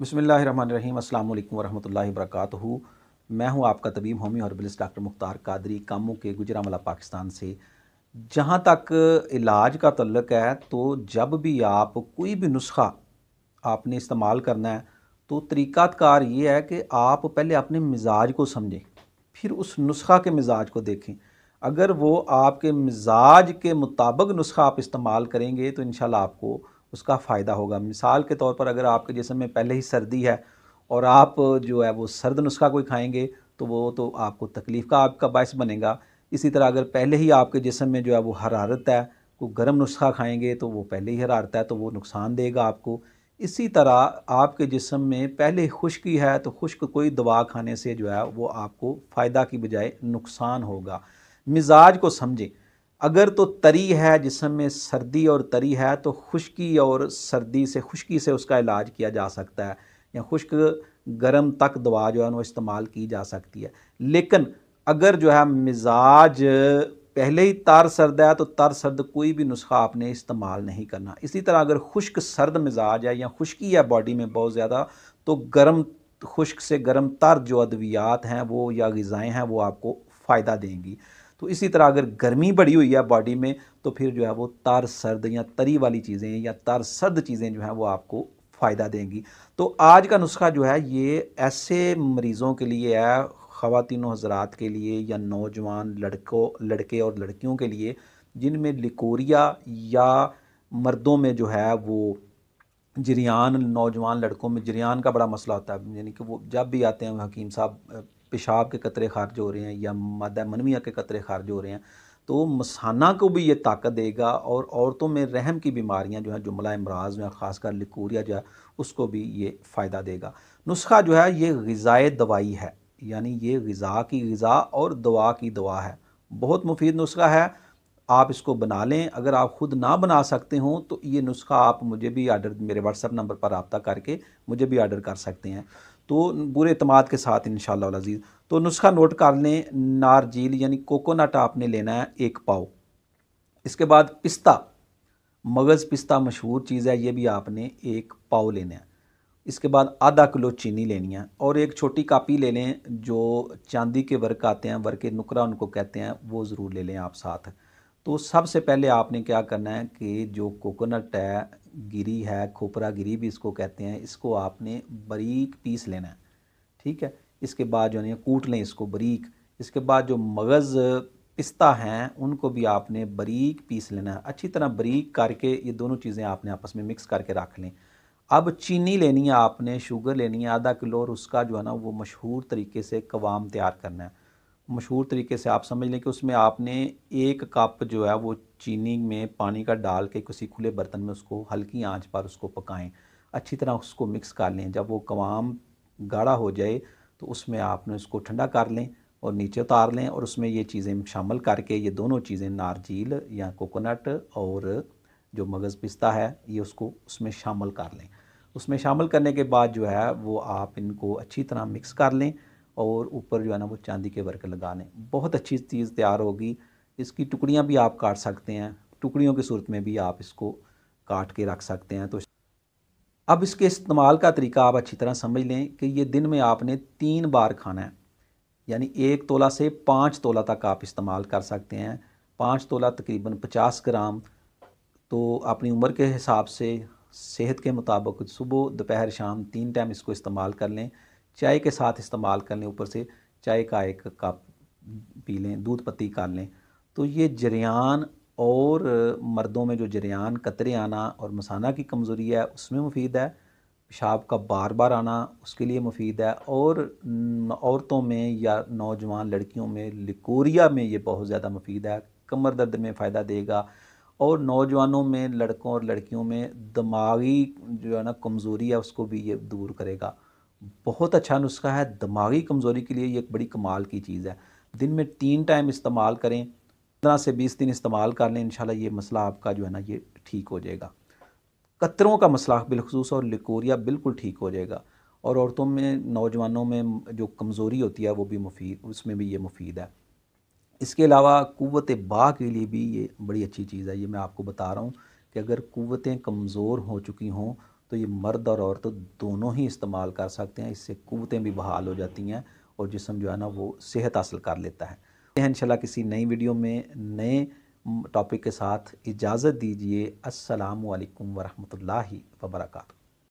बिस्मिल्लाहिर्रहमानिर्रहीम अस्सलाम वालेकुम वरहमतुल्लाहि वबरकातुहू। मैं हूं आपका तबीब होमी हर्बलिस्ट डॉक्टर मुख्तार कादरी कामों के गुजरांवाला पाकिस्तान से। जहां तक इलाज का तल्लुक़ है तो जब भी आप कोई भी नुस्खा आपने इस्तेमाल करना है तो तरीक़ाकार ये है कि आप पहले अपने मिजाज को समझें, फिर उस नुस्खा के मिजाज को देखें। अगर वो आपके मिजाज के मुताबिक नुस्खा आप इस्तेमाल करेंगे तो इंशाल्लाह आपको उसका फ़ायदा होगा। मिसाल के तौर पर अगर आपके जिस्म में पहले ही सर्दी है और आप जो है वो सर्द नुस्खा कोई खाएंगे तो वो तो आपको तकलीफ़ का आपका बायस बनेगा। इसी तरह अगर पहले ही आपके जिस्म में जो है वो हरारत है, कोई गर्म नुस्खा खाएंगे तो वो पहले ही हरारत है तो वो नुकसान देगा आपको। इसी तरह आपके जिस्म में पहले खुश्की है तो खुश्क कोई दवा खाने से जो है वो आपको फ़ायदा की बजाय नुकसान होगा। मिजाज को समझें। अगर तो तरी है, जिस्म में सर्दी और तरी है तो खुश्की और सर्दी से खुश्की से उसका इलाज किया जा सकता है, या खुश्क गर्म तक दवा जो है वो इस्तेमाल की जा सकती है। लेकिन अगर जो है मिजाज पहले ही तर सर्द है तो तर सर्द कोई भी नुस्खा आपने इस्तेमाल नहीं करना। इसी तरह अगर खुश्क सर्द मिजाज है या खुश्की है बॉडी में बहुत ज़्यादा तो गर्म खुश्क से गर्म तर जो अद्वियात हैं वो या ग़िज़ाएँ हैं वो आपको फ़ायदा देंगी। तो इसी तरह अगर गर्मी बढ़ी हुई है बॉडी में तो फिर जो है वो तर सर्द या तरी वाली चीज़ें या तर सर्द चीज़ें जो हैं वो आपको फ़ायदा देंगी। तो आज का नुस्खा जो है ये ऐसे मरीज़ों के लिए है, ख़वातीनो हज़रात के लिए या नौजवान लड़के और लड़कियों के लिए जिनमें लिकोरिया या मर्दों में जो है वो जरियान, नौजवान लड़कों में जरियान का बड़ा मसला होता है। यानी कि वो जब भी आते हैं हकीम साहब पेशाब के कतरे ख़ारिज हो रहे हैं या मादा मनविया के कतरे ख़ारिज हो रहे हैं, तो मसाना को भी ये ताकत देगा और औरतों में रहम की बीमारियां जो हैं, जुमला अमराज जो है, ख़ासकर लिकोरिया जो है, उसको भी ये फ़ायदा देगा। नुस्खा जो है ये ग़िज़ाए दवाई है, यानी ये ग़िज़ा की ग़िज़ा और दवा की दवा है। बहुत मुफीद नुस्खा है, आप इसको बना लें। अगर आप ख़ुद ना बना सकते हों तो ये नुस्खा आप मुझे भी आर्डर मेरे व्हाट्सएप नंबर पर रब्ता करके मुझे भी आर्डर कर सकते हैं, तो पूरे एतमाद के साथ इंशाअल्लाह अज़ीज़। तो नुस्खा नोट कर लें। नारजील यानी कोकोनट आपने लेना है 1 पाव। इसके बाद पिस्ता, मगज़ पिस्ता मशहूर चीज़ है, ये भी आपने 1 पाव लेना है। इसके बाद आधा किलो चीनी लेनी है और एक छोटी कापी ले लें, जो चांदी के वर्क आते हैं, वर्क नुकरा उनको कहते हैं, वो ज़रूर ले लें आप साथ। तो सबसे पहले आपने क्या करना है कि जो कोकोनट है, गिरी है, खोपरा गिरी भी इसको कहते हैं, इसको आपने बारीक पीस लेना है, ठीक है। इसके बाद जो है कूट लें इसको बारीक। इसके बाद जो मगज़ पिस्ता हैं उनको भी आपने बारीक पीस लेना है, अच्छी तरह बारीक करके ये दोनों चीज़ें आपने आपस में मिक्स करके रख लें। अब चीनी लेनी है आपने, शुगर लेनी है आधा किलो और उसका जो है ना वो मशहूर तरीके से कवाम तैयार करना है। मशहूर तरीके से आप समझ लें कि उसमें आपने 1 कप जो है वो चीनी में पानी का डाल के किसी खुले बर्तन में उसको हल्की आंच पर उसको पकाएं, अच्छी तरह उसको मिक्स कर लें। जब वो कवाम गाढ़ा हो जाए तो उसमें आपने उसको ठंडा कर लें और नीचे उतार लें और उसमें ये चीज़ें शामिल करके, ये दोनों चीज़ें नारजील या कोकोनट और जो मगज़ पिस्ता है ये उसको उसमें शामिल कर लें। उसमें शामिल करने के बाद जो है वो आप इनको अच्छी तरह मिक्स कर लें और ऊपर जो है ना वो चांदी के वर्क लगा लें। बहुत अच्छी चीज़ तैयार होगी। इसकी टुकड़ियाँ भी आप काट सकते हैं, टुकड़ियों की सूरत में भी आप इसको काट के रख सकते हैं। तो अब इसके इस्तेमाल का तरीका आप अच्छी तरह समझ लें कि ये दिन में आपने 3 बार खाना है, यानी 1 तोला से 5 तोला तक आप इस्तेमाल कर सकते हैं। 5 तोला तकरीबन 50 ग्राम। तो अपनी उम्र के हिसाब से, सेहत के मुताबिक सुबह दोपहर शाम 3 टाइम इसको इस्तेमाल कर लें। चाय के साथ इस्तेमाल कर लें, ऊपर से चाय का 1 कप पी लें, दूध पत्ती कर लें। तो ये जरियान और मर्दों में जो जरियान कतरे आना और मसाना की कमज़ोरी है उसमें मुफीद है, पेशाब का बार बार आना उसके लिए मुफीद है, और औरतों में या नौजवान लड़कियों में लिकोरिया में ये बहुत ज़्यादा मुफीद है, कमर दर्द में फ़ायदा देगा, और नौजवानों में, लड़कों और लड़कियों में दिमागी जो है ना कमज़ोरी है उसको भी ये दूर करेगा। बहुत अच्छा नुस्खा है, दिमागी कमज़ोरी के लिए ये एक बड़ी कमाल की चीज़ है। दिन में 3 टाइम इस्तेमाल करें, 15 से 20 दिन इस्तेमाल कर लें, इंशाल्लाह ये मसला आपका जो है ना ये ठीक हो जाएगा। कतरों का मसला बिलखुसूस और लिकोरिया बिल्कुल ठीक हो जाएगा, और औरतों में, नौजवानों में जो कमज़ोरी होती है वो भी मुफीद, उसमें भी ये मुफीद है। इसके अलावा क़ुव्वत बा के लिए भी ये बड़ी अच्छी चीज़ है। ये मैं आपको बता रहा हूँ कि अगर क़ुव्वतें कमज़ोर हो चुकी हों तो ये मर्द और औरत दोनों ही इस्तेमाल कर सकते हैं। इससे क़ुव्वतें भी बहाल हो जाती हैं और जिस्म जो है ना वो सेहत हासिल कर लेता है। इंशाल्लाह किसी नई वीडियो में नए टॉपिक के साथ। इजाज़त दीजिए। अस्सलामु अलैकुम वरहमतुल्लाहि वबरकातुहू।